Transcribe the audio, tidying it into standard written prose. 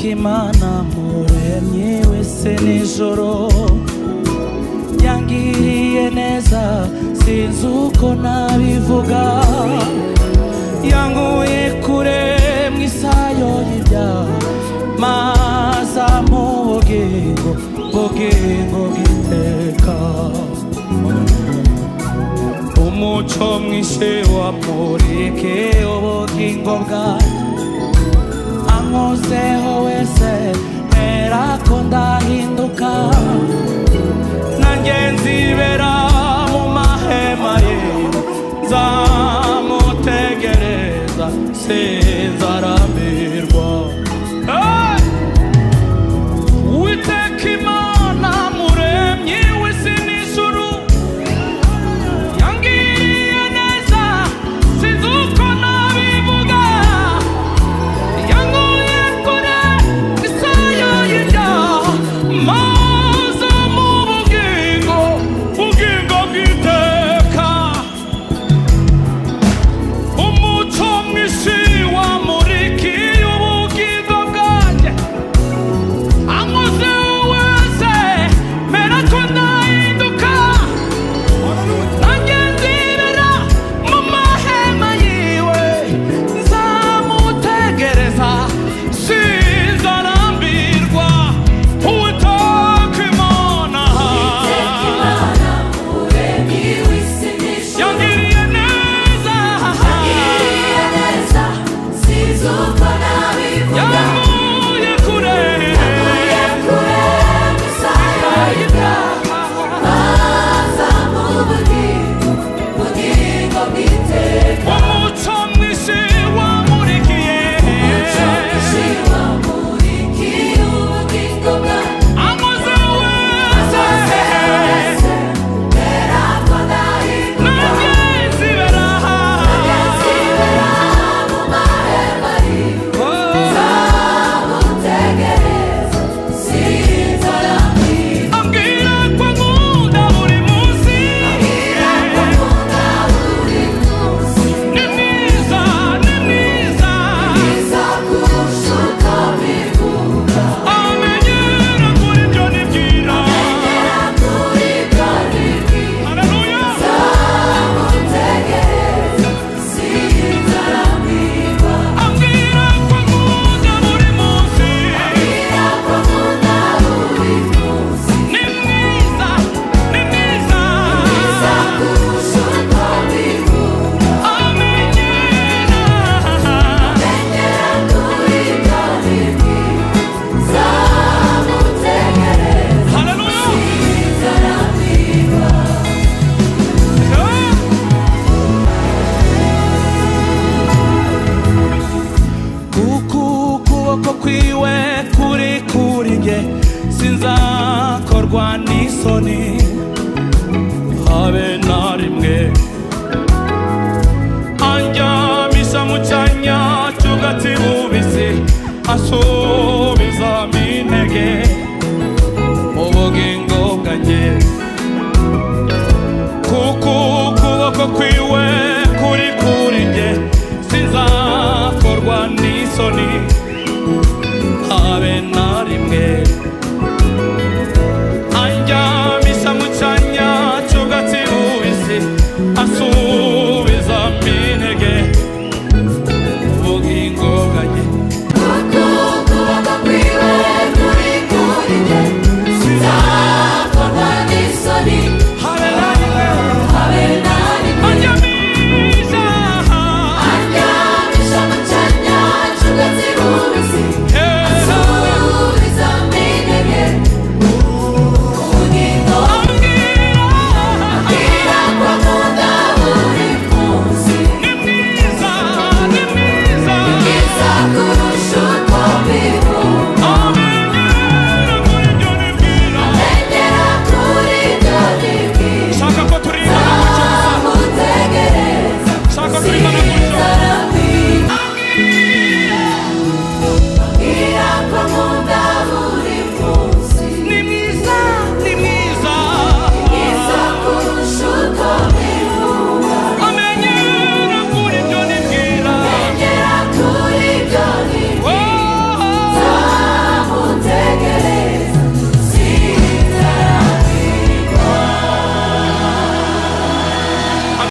Uwiteka Imana muremyi w'isi n'ijoro yangiriye neza sinzi uko nabivuga, yankuye kure mu isayo y'ibyaha maza mu bugingo bw'iteka. Umuco mwinshi wamurikiye ubugingo bwanjye, ankozeho wese merako ndahinduka, nanjye nzibera mu mahema ye, nzamutegereza sinzarambirwa. Uwiteka Imana muremyi w'isi n'ijuru yangiriye neza sinzi uko nabivuga, yankuye kure isayo y'ibyaha maze mu bugingo bw'iteka. Umuco mwinshi wamurikiye ubugingo bwanjye, ankozeho wese merako ndahinduka, nanjye nzibera mu mahema yiwe, nzamutegereza sinzarambirwa. Uwiteka Imana yangiriye neza, yankuye kure umuco mwinshi wamurikiye, ankozeho wese nanjye nzibera ambwira ko nkunda buri munsi, ni mwiza ni mwiza, amenyera kuri byo nibwira. Haleluya. Ambwira ko nkunda buri munsi, ni mwiza ni mwiza, kuko ukuboko kwiwe kuri nge sinzakorwa n'isoni habe na rimwe, andyamisha mu cyanya cy'ubwatsi bubisi, ansubizamo intege mu bugingo bwanjye. Kuko ukuboko kwiwe kuri nge sinzakorwa n'isoni habe na rimwe, andyamisha mu cyanya cy'ubwatsi bubisi, ansubizamo intege mu bugingo bwanjye. Habe na rimwe, andyamisha Shaka